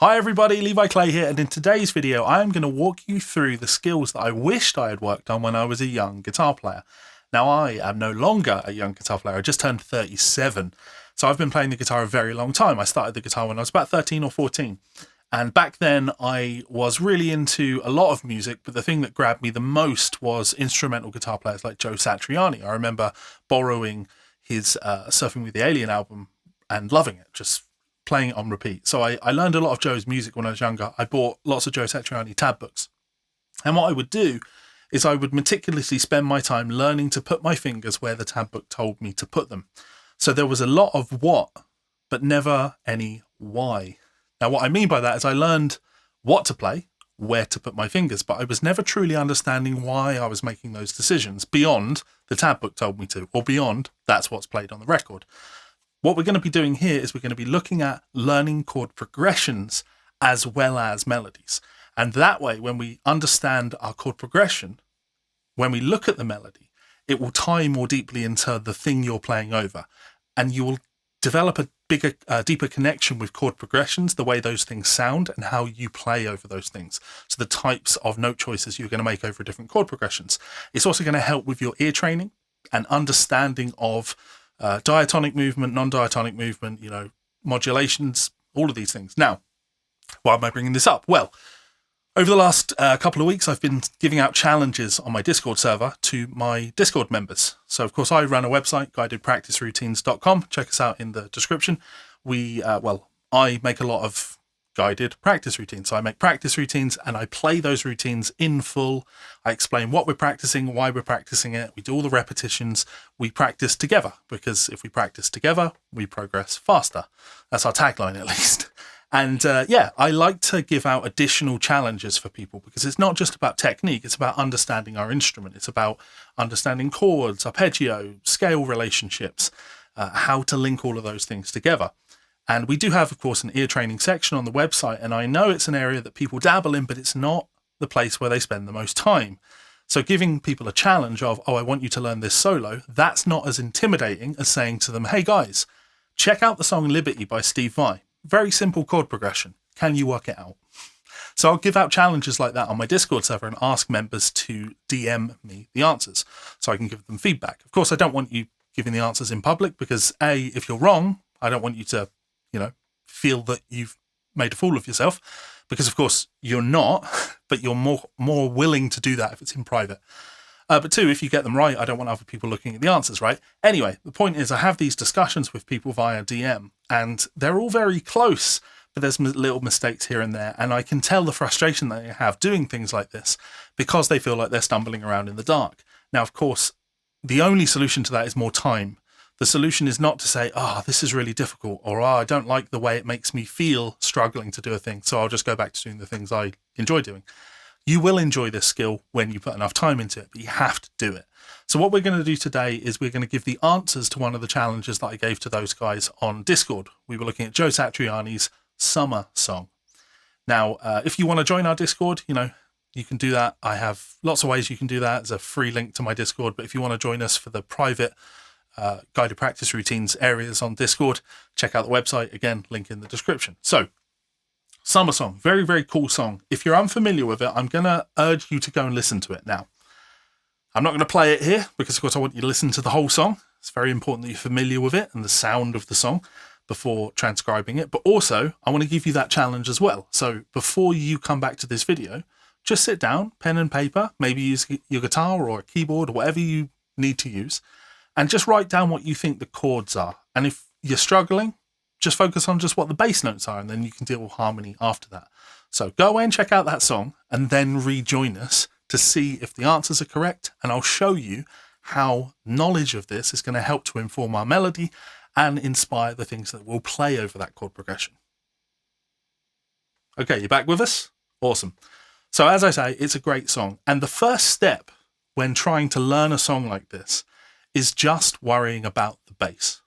Hi everybody, Levi Clay here, and in today's video I am going to walk you through the skills that I wished I had worked on when I was a young guitar player. Now I am no longer a young guitar player, I just turned 37, so I've been playing the guitar a very long time. I started the guitar when I was about 13 or 14, and back then I was really into a lot of music, but the thing that grabbed me the most was instrumental guitar players like Joe Satriani. I remember borrowing his Surfing with the Alien album and loving it, just playing it on repeat. So I learned a lot of Joe's music when I was younger. I bought lots of Joe Satriani tab books. And what I would do is I would meticulously spend my time learning to put my fingers where the tab book told me to put them. So there was a lot of what, but never any why. Now what I mean by that is I learned what to play, where to put my fingers, but I was never truly understanding why I was making those decisions beyond the tab book told me to, or beyond that's what's played on the record. What we're going to be doing here is we're going to be looking at learning chord progressions as well as melodies. And that way, when we understand our chord progression, when we look at the melody, it will tie more deeply into the thing you're playing over. And you will develop a deeper connection with chord progressions, the way those things sound and how you play over those things. So the types of note choices you're going to make over different chord progressions. It's also going to help with your ear training and understanding of diatonic movement, non-diatonic movement, modulations, all of these things. Now, why am I bringing this up? Well, over the last couple of weeks, I've been giving out challenges on my Discord server to my Discord members. So, of course, I run a website, guidedpracticeroutines.com. Check us out in the description. I make a lot of guided practice routines. So I make practice routines and I play those routines in full. I explain what we're practicing, why we're practicing it. We do all the repetitions. We practice together, because if we practice together, we progress faster. That's our tagline, at least. And I like to give out additional challenges for people, because it's not just about technique. It's about understanding our instrument. It's about understanding chords, arpeggio, scale relationships, how to link all of those things together. And we do have, of course, an ear training section on the website. And I know it's an area that people dabble in, but it's not the place where they spend the most time. So giving people a challenge of, I want you to learn this solo, that's not as intimidating as saying to them, hey guys, check out the song Liberty by Steve Vai. Very simple chord progression. Can you work it out? So I'll give out challenges like that on my Discord server and ask members to DM me the answers so I can give them feedback. Of course, I don't want you giving the answers in public because if you're wrong, I don't want you to feel that you've made a fool of yourself, because of course you're not, but you're more willing to do that if it's in private. But two, if you get them right, I don't want other people looking at the answers, right? Anyway, the point is I have these discussions with people via DM and they're all very close, but there's little mistakes here and there. And I can tell the frustration that they have doing things like this because they feel like they're stumbling around in the dark. Now, of course, the only solution to that is more time. The solution is not to say, this is really difficult, or I don't like the way it makes me feel struggling to do a thing, so I'll just go back to doing the things I enjoy doing. You will enjoy this skill when you put enough time into it, but you have to do it. So what we're going to do today is we're going to give the answers to one of the challenges that I gave to those guys on Discord. We were looking at Joe Satriani's Summer Song. Now, if you want to join our Discord, you can do that. I have lots of ways you can do that. There's a free link to my Discord, but if you want to join us for the private guided practice routines areas on Discord, check out the website. Again, link in the description. So, Summer Song, very, very cool song. If you're unfamiliar with it, I'm going to urge you to go and listen to it now. I'm not going to play it here because, of course, I want you to listen to the whole song. It's very important that you're familiar with it and the sound of the song before transcribing it. But also, I want to give you that challenge as well. So before you come back to this video, just sit down, pen and paper, maybe use your guitar or a keyboard or whatever you need to use, and just write down what you think the chords are. And if you're struggling, just focus on just what the bass notes are, and then you can deal with harmony after that. So go away and check out that song, and then rejoin us to see if the answers are correct. And I'll show you how knowledge of this is going to help to inform our melody and inspire the things that we'll play over that chord progression. Okay, you back with us? Awesome. So as I say, it's a great song. And the first step when trying to learn a song like this is just worrying about the bass.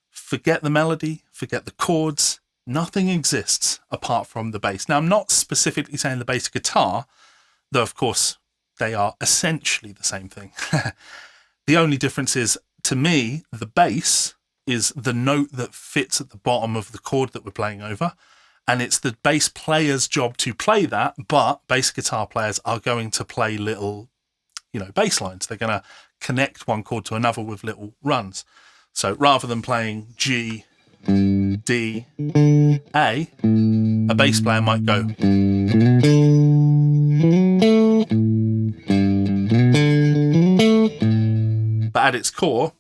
Forget the melody, forget the chords. Nothing exists apart from the bass. Now, I'm not specifically saying the bass guitar, though, of course, they are essentially the same thing. The only difference is, to me, the bass is the note that fits at the bottom of the chord that we're playing over, And it's the bass player's job to play that, but bass guitar players are going to play little, bass lines. They're going to connect one chord to another with little runs. So rather than playing G, D, A bass player might go. But at its core,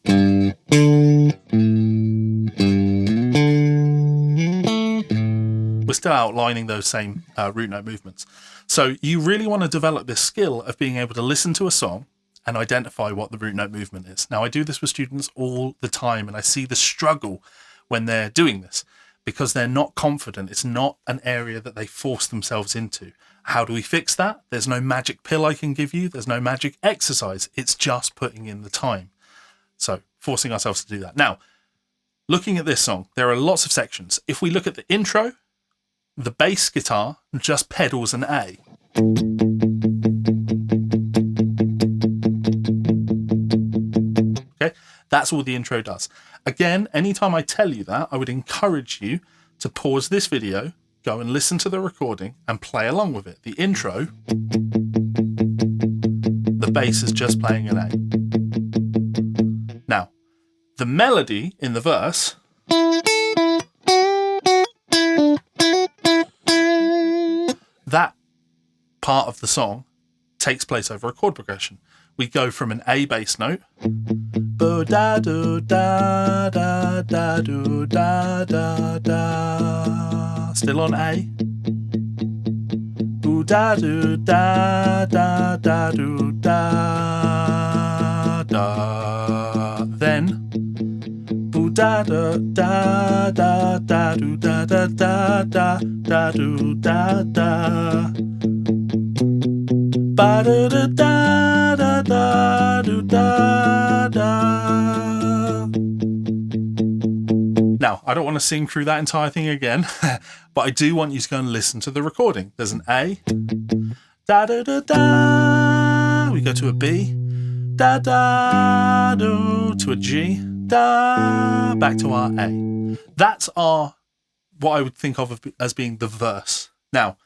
we're still outlining those same root note movements. So you really want to develop this skill of being able to listen to a song and identify what the root note movement is. Now, I do this with students all the time, and I see the struggle when they're doing this because they're not confident. It's not an area that they force themselves into. How do we fix that? There's no magic pill I can give you. There's no magic exercise. It's just putting in the time. So forcing ourselves to do that. Now, looking at this song, there are lots of sections. If we look at the intro, the bass guitar just pedals an A. Okay, that's all the intro does. Again, anytime I tell you that, I would encourage you to pause this video, go and listen to the recording and play along with it. The intro, the bass is just playing an A. Now, the melody in the verse, that part of the song takes place over a chord progression. We go from an A bass note, da do da da da do da da da, still on A, da do da da da do da da, then da da da da da do da da da da da do da da, ba da da da da da do da da. Now, I don't want to sing through that entire thing again, but I do want you to go and listen to the recording. There's an A, da da da da. We go to a B, da da do, to a G, da, back to our A. That's what I would think of as being the verse. Now,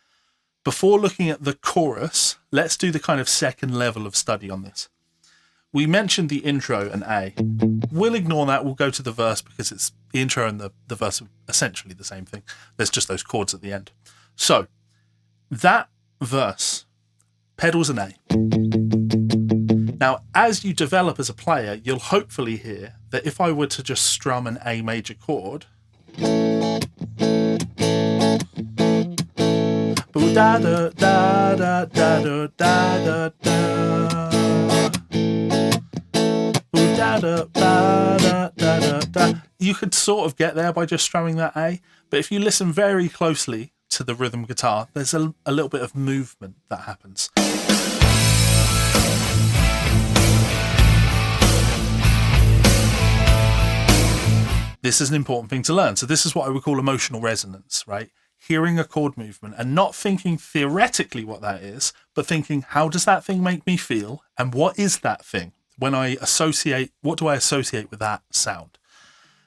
before looking at the chorus, let's do the kind of second level of study on this. We mentioned the intro and A. We'll ignore that. We'll go to the verse because it's the intro and the verse are essentially the same thing. There's just those chords at the end. So that verse pedals an A. Now, as you develop as a player, you'll hopefully hear that if I were to just strum an A major chord, da da da da da da da da, you could sort of get there by just strumming that A, but if you listen very closely to the rhythm guitar, there's a little bit of movement that happens. This is an important thing to learn. So this is what I would call emotional resonance, right? Hearing a chord movement and not thinking theoretically what that is, but thinking, how does that thing make me feel? And what is that thing? What do I associate with that sound?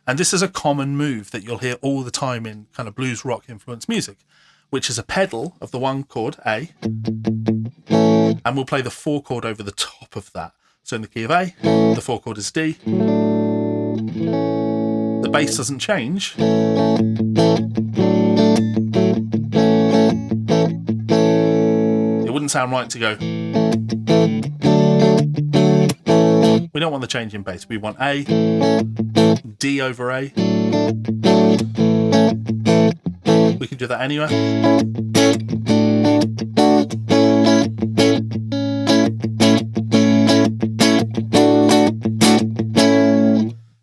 And this is a common move that you'll hear all the time in kind of blues rock influenced music, which is a pedal of the one chord, A, and we'll play the 4 chord over the top of that. So in the key of A, the 4 chord is D. The bass doesn't change. It wouldn't sound right to go. We don't want the change in bass. We want A, D over A. We can do that anywhere.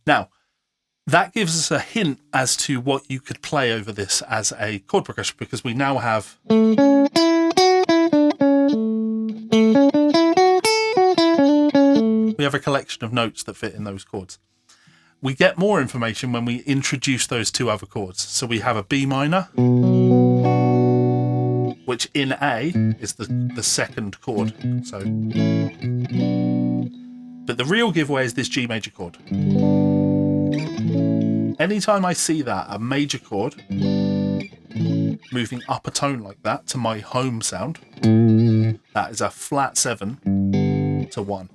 Now, that gives us a hint as to what you could play over this as a chord progression, because we now have a collection of notes that fit in those chords. We get more information when we introduce those 2 other chords. So we have a B minor, which in A is the second chord. So, but the real giveaway is this G major chord. Anytime I see that, a major chord, moving up a tone like that to my home sound. That is a flat 7 to 1.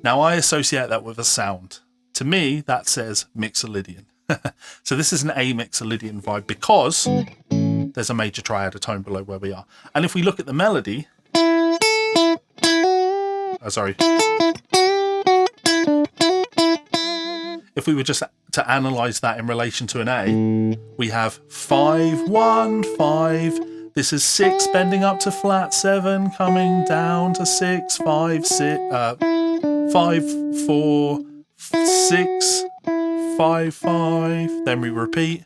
Now I associate that with a sound. To me, that says Mixolydian. So this is an A Mixolydian vibe because there's a major triad, a tone below where we are. And if we look at the melody, if we were just to analyze that in relation to an A, we have 5, 1, 5. This is 6 bending up to flat 7, coming down to 6, 5, 6, 5, 4, 6, 5, 5. Then we repeat.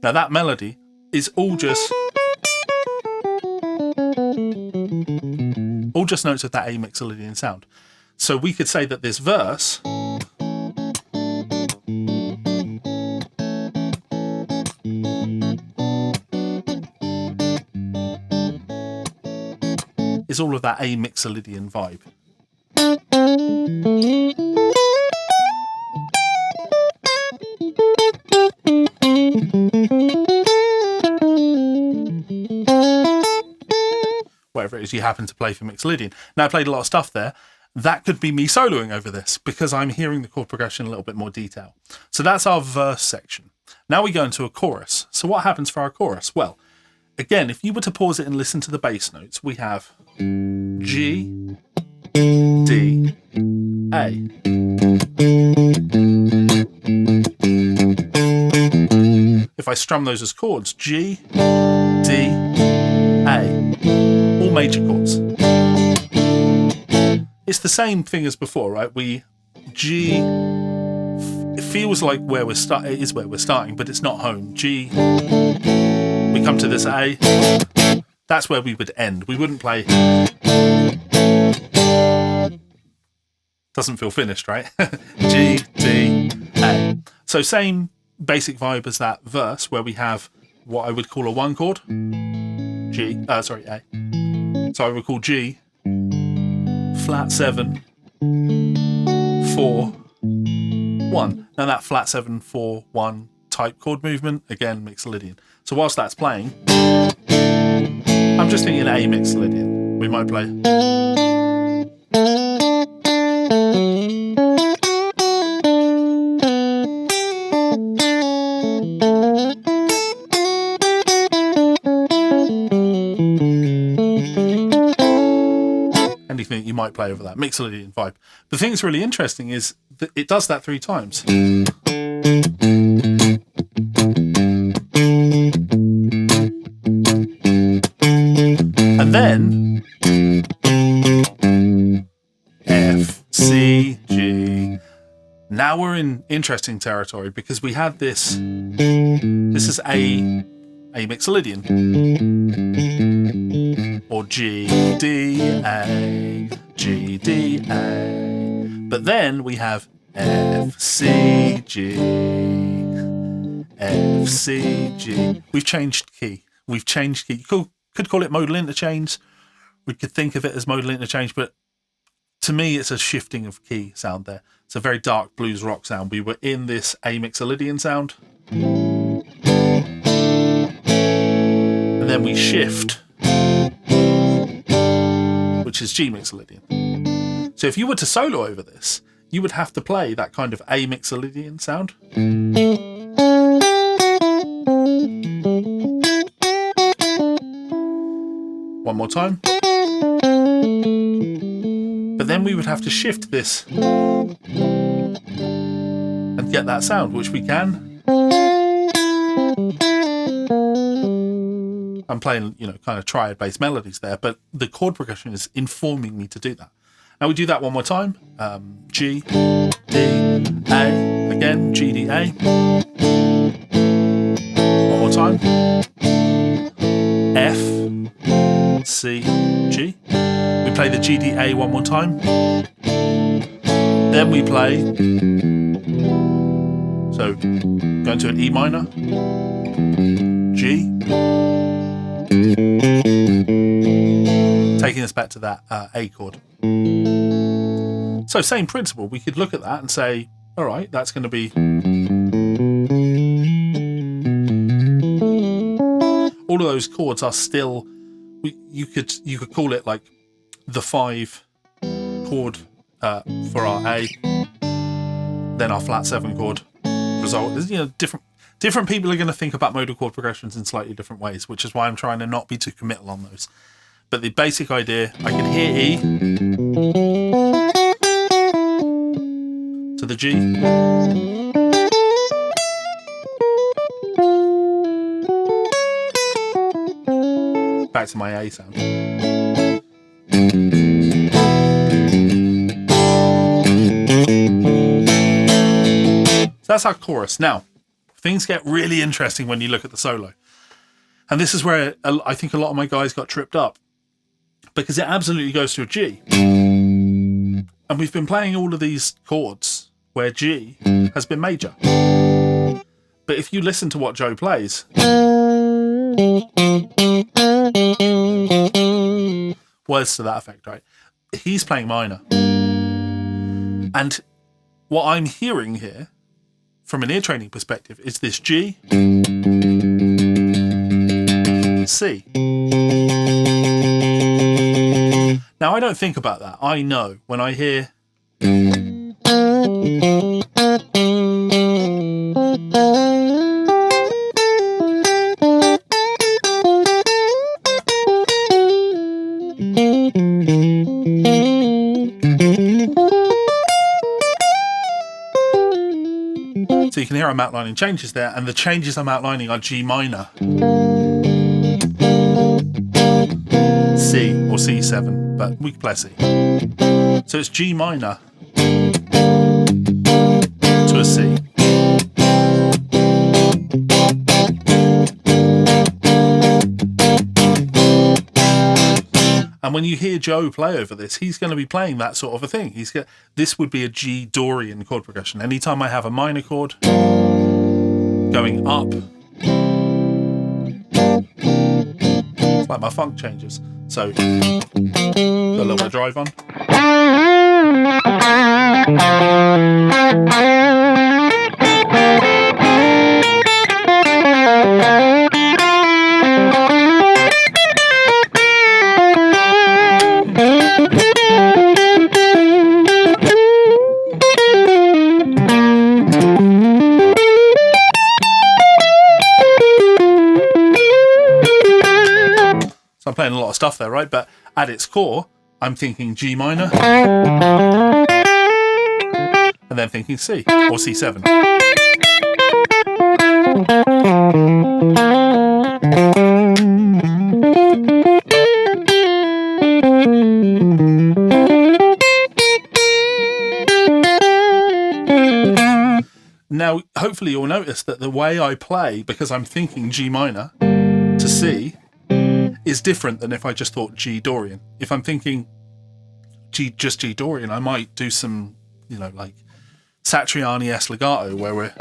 Now that melody is all just notes of that A Mixolydian sound. So we could say that this verse is all of that A Mixolydian vibe. Whatever it is you happen to play for Mixolydian. Now I played a lot of stuff there. That could be me soloing over this because I'm hearing the chord progression in a little bit more detail. So that's our verse section. Now we go into a chorus. So what happens for our chorus? Well, again, if you were to pause it and listen to the bass notes, we have G, D, A. If I strum those as chords, G, D, A, all major chords. It's the same thing as before, right? G, it feels like it is where we're starting, but it's not home. G, we come to this A, that's where we would end. We wouldn't play, doesn't feel finished, right? G, D, A. So same basic vibe as that verse where we have what I would call a 1 chord, A. So I would call G, flat 7, 4, 1. Now that flat 7, 4, 1 type chord movement, again, Mixolydian. So whilst that's playing, I'm just thinking A Mixolydian. We might play. Anything you might play over that Mixolydian vibe. The thing that's really interesting is that it does that 3 times. And then F, C, G. Now we're in interesting territory because we had this. This is A Mixolydian. Or G, D, A, G, D, A. But then we have F, C, G, F, C, G. We've changed key. You could call it modal interchange. We could think of it as modal interchange, but to me, it's a shifting of key sound there. It's a very dark blues rock sound. We were in this A Mixolydian sound. And then we shift, which is G Mixolydian. So if you were to solo over this, you would have to play that kind of A Mixolydian sound. One more time. But then we would have to shift this and get that sound, which we can. I'm playing, kind of triad-based melodies there, but the chord progression is informing me to do that. Now we do that one more time. G, D, A. Again, G, D, A. One more time. F, C, G. We play the G, D, A one more time. Then we play, so going to an E minor, G, taking us back to that A chord. So same principle, we could look at that and say, all right, that's going to be all of those chords are still, you could call it like the 5 chord for our A, then our flat 7 chord result. You know, different people are going to think about modal chord progressions in slightly different ways, which is why I'm trying to not be too committal on those. But the basic idea, I can hear E to the G, back to my A sound. So that's our chorus. Now, things get really interesting when you look at the solo. And this is where I think a lot of my guys got tripped up, because it absolutely goes to a G. And we've been playing all of these chords where G has been major. But if you listen to what Joe plays, words to that effect, right? He's playing minor. And what I'm hearing here, from an ear training perspective, is this G, C. Now, I don't think about that. I know when I hear so you can hear I'm outlining changes there, and the changes I'm outlining are G minor, C or C7, but we can play C. So it's G minor to a C. And when you hear Joe play over this, he's going to be playing that sort of a thing. This would be a G Dorian chord progression. Anytime I have a minor chord going up, it's like my funk changes. So, got a little bit of drive on. So I'm playing a lot of stuff there, right? But at its core, I'm thinking G minor, and then thinking C or C7. Now, hopefully you'll notice that the way I play, because I'm thinking G minor to C, is different than if I just thought G Dorian. If I'm thinking just G Dorian, I might do some, like Satriani-esque legato, where we're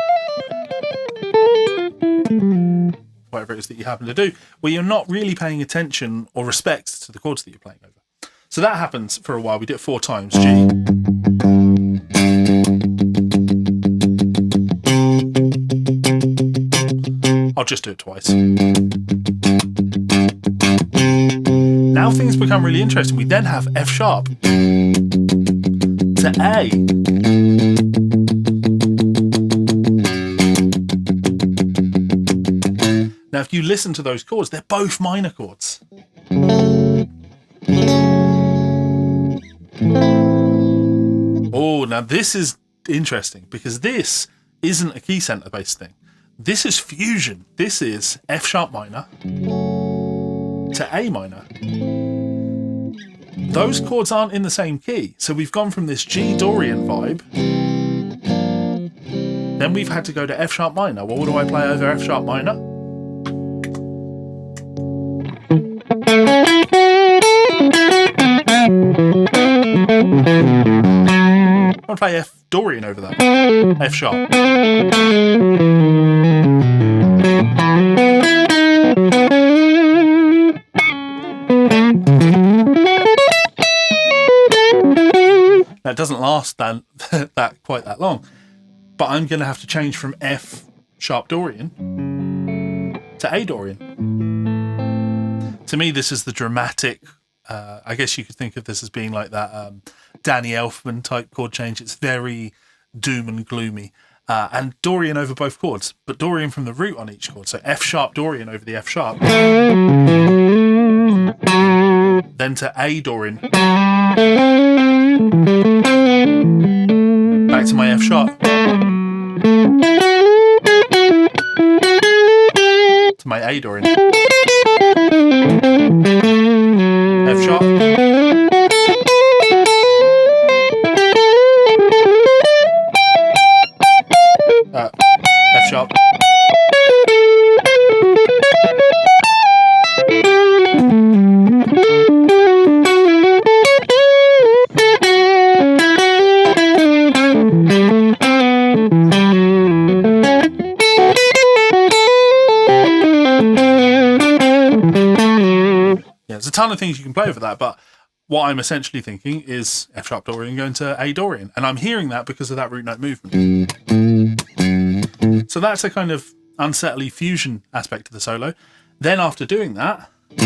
whatever it is that you happen to do, where you're not really paying attention or respect to the chords that you're playing over. So that happens for a while. We do it 4 times. G. I'll just do it twice. Now things become really interesting. We then have F sharp to A. Now if you listen to those chords, they're both minor chords. Oh, now this is interesting, because this isn't a key center based thing. This is fusion. This is F sharp minor to A minor. Those chords aren't in the same key. So we've gone from this G Dorian vibe. Then we've had to go to F sharp minor. Well, what do I play over F sharp minor? I'll play F Dorian over that. F sharp. Now it doesn't last that quite that long, but I'm going to have to change from F sharp Dorian to A Dorian. To me, this is the dramatic. I guess you could think of this as being like that Danny Elfman type chord change. It's very doom and gloomy. And Dorian over both chords, but Dorian from the root on each chord. So F sharp Dorian over the F sharp. Then to A Dorian. Back to my F sharp. To my A Dorian. F sharp. F sharp. There's a ton of things you can play with that, but what I'm essentially thinking is F sharp Dorian going to A Dorian, and I'm hearing that because of that root note movement. So that's a kind of unsettly fusion aspect of the solo. Then after doing that, we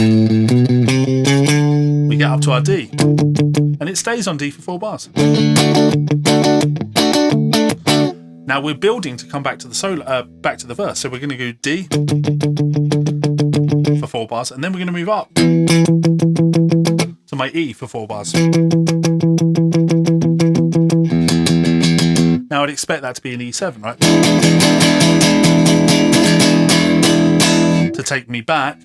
get up to our D, and it stays on D for 4 bars. Now we're building to come back to the solo, back to the verse. So we're going to go D for 4 bars, and then we're going to move up to my E for 4 bars. Now I'd expect that to be an E7, right? To take me back.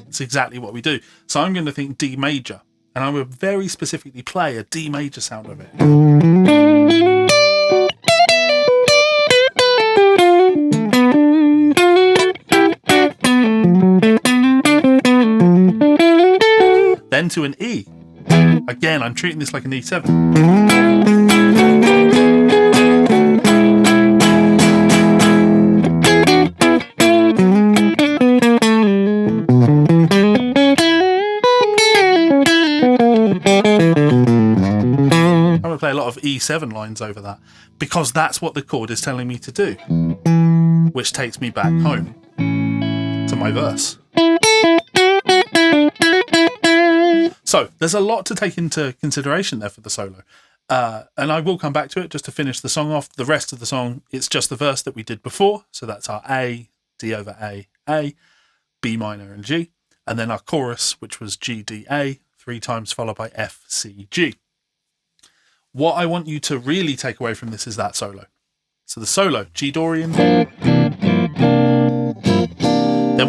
It's exactly what we do. So I'm going to think D major, and I would very specifically play a D major sound of it. Then to an E. Again, I'm treating this like an E7. I'm going to play a lot of E7 lines over that because that's what the chord is telling me to do, which takes me back home to my verse. So there's a lot to take into consideration there for the solo. And I will come back to it just to finish the song off. The rest of the song, it's just the verse that we did before. So that's our A, D over A, B minor and G. And then our chorus, which was G, D, A, 3 times followed by F, C, G. What I want you to really take away from this is that solo. So the solo, G Dorian. Then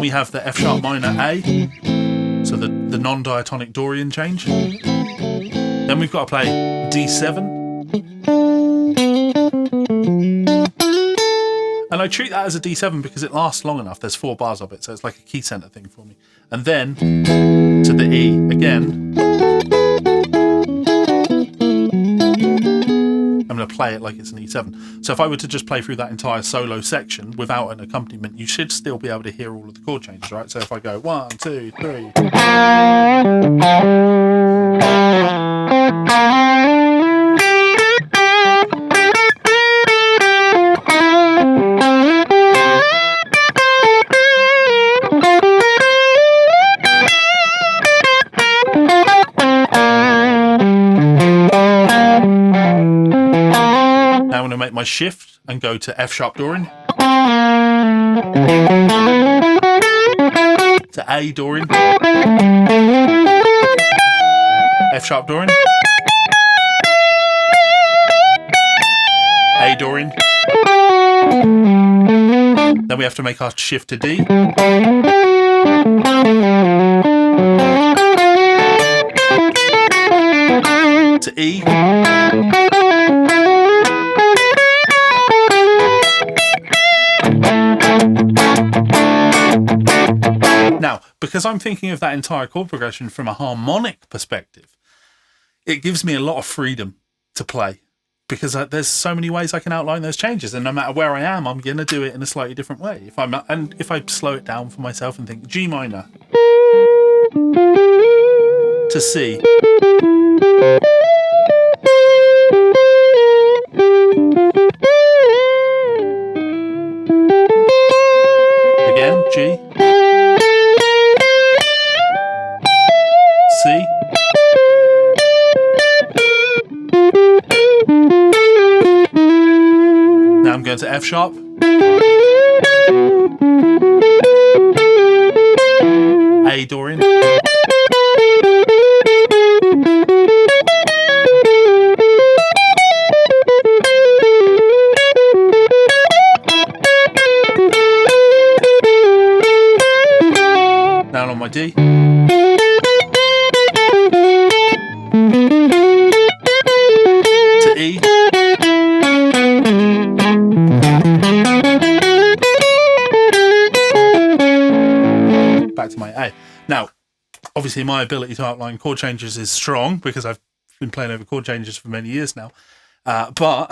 we have the F sharp minor A. So the non-diatonic Dorian change. Then we've got to play D7. And I treat that as a D7 because it lasts long enough. There's 4 bars of it, so it's like a key center thing for me. And then to the E again. I'm going to play it like it's an E7. So if I were to just play through that entire solo section without an accompaniment, you should still be able to hear all of the chord changes, right? So if I go 1, 2, 3. Now I'm going to make my shift and go to F sharp Dorian. To A Dorian. F sharp Dorian. A Dorian. Then we have to make our shift to D. To E. Now, because I'm thinking of that entire chord progression from a harmonic perspective, it gives me a lot of freedom to play because there's so many ways I can outline those changes, and no matter where I am, I'm going to do it in a slightly different way. If I slow it down for myself and think G minor to C, again G, C, now I'm going to F sharp, A Dorian, down on my D, to E, back to my A. Now, obviously my ability to outline chord changes is strong because I've been playing over chord changes for many years now. But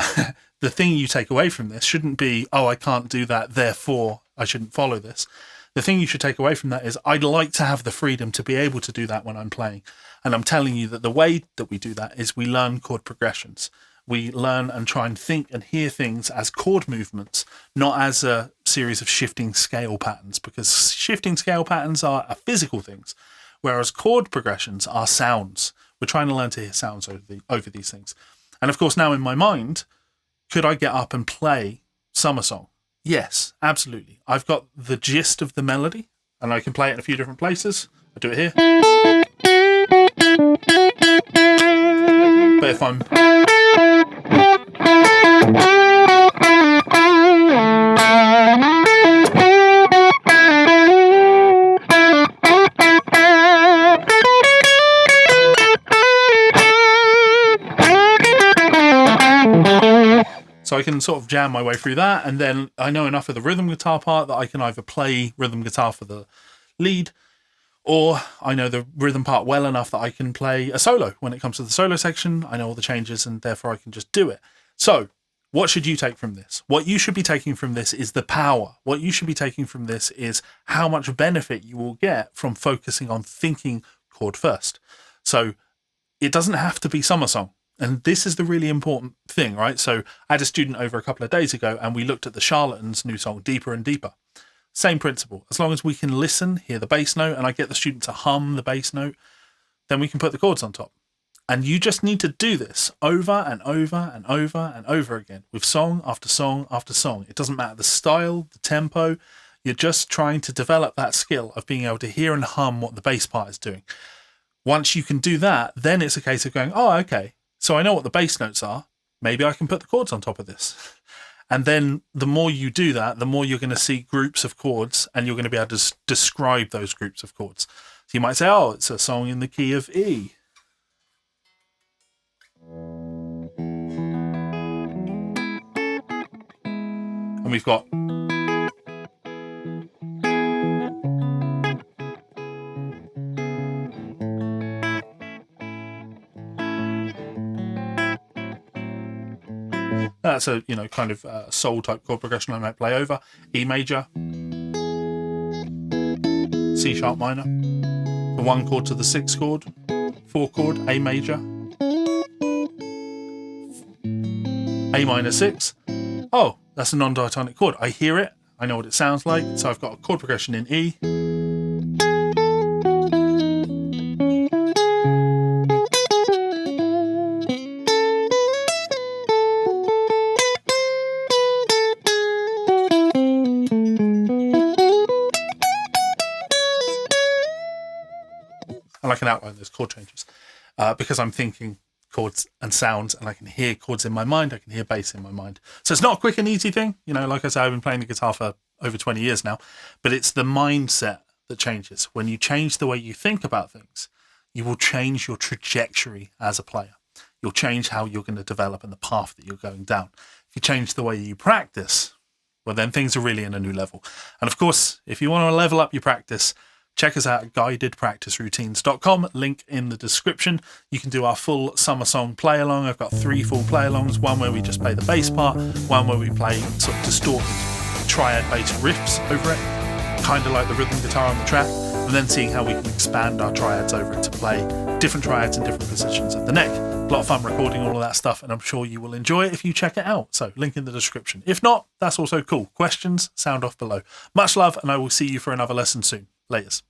the thing you take away from this shouldn't be, oh, I can't do that, therefore I shouldn't follow this. The thing you should take away from that is I'd like to have the freedom to be able to do that when I'm playing. And I'm telling you that the way that we do that is we learn chord progressions. We learn and try and think and hear things as chord movements, not as a series of shifting scale patterns, because shifting scale patterns are physical things, whereas chord progressions are sounds. We're trying to learn to hear sounds over these things. And of course, now in my mind, could I get up and play Summer Song? Yes, absolutely. I've got the gist of the melody and I can play it in a few different places. I do it here. But if I'm... So I can sort of jam my way through that, and then I know enough of the rhythm guitar part that I can either play rhythm guitar for the lead, or I know the rhythm part well enough that I can play a solo. When it comes to the solo section, I know all the changes, and therefore I can just do it. So what should you take from this? What you should be taking from this is the power. What you should be taking from this is how much benefit you will get from focusing on thinking chord first. So it doesn't have to be Summer Song. And this is the really important thing, right? So I had a student over a couple of days ago and we looked at the Charlatans' new song, Deeper and Deeper. Same principle. As long as we can listen, hear the bass note, and I get the student to hum the bass note, then we can put the chords on top. And you just need to do this over and over and over and over again with song after song after song. It doesn't matter the style, the tempo. You're just trying to develop that skill of being able to hear and hum what the bass part is doing. Once you can do that, then it's a case of going, oh, okay. So I know what the bass notes are. Maybe I can put the chords on top of this. And then the more you do that, the more you're going to see groups of chords and you're going to be able to describe those groups of chords. So you might say, oh, it's a song in the key of E. And we've got that's a, kind of soul type chord progression I might play over. E major, C sharp minor, the 1 chord to the 6 chord, 4 chord, A major, A minor 6. Oh, that's a non-diatonic chord. I hear it, I know what it sounds like, so I've got a chord progression in E. And I can outline those chord changes because I'm thinking chords and sounds, and I can hear chords in my mind, I can hear bass in my mind. So it's not a quick and easy thing. Like I said, I've been playing the guitar for over 20 years now, but it's the mindset that changes. When you change the way you think about things, you will change your trajectory as a player. You'll change how you're going to develop and the path that you're going down. If you change the way you practice, well, then things are really in a new level. And of course, if you want to level up your practice, check us out at guidedpracticeroutines.com, link in the description. You can do our full summer song play along. I've got 3 full play alongs, one where we just play the bass part, one where we play sort of distorted triad based riffs over it, kind of like the rhythm guitar on the track, and then seeing how we can expand our triads over it to play different triads in different positions of the neck. A lot of fun recording all of that stuff, and I'm sure you will enjoy it if you check it out. So link in the description. If not, that's also cool. Questions, sound off below. Much love, and I will see you for another lesson soon. Laters.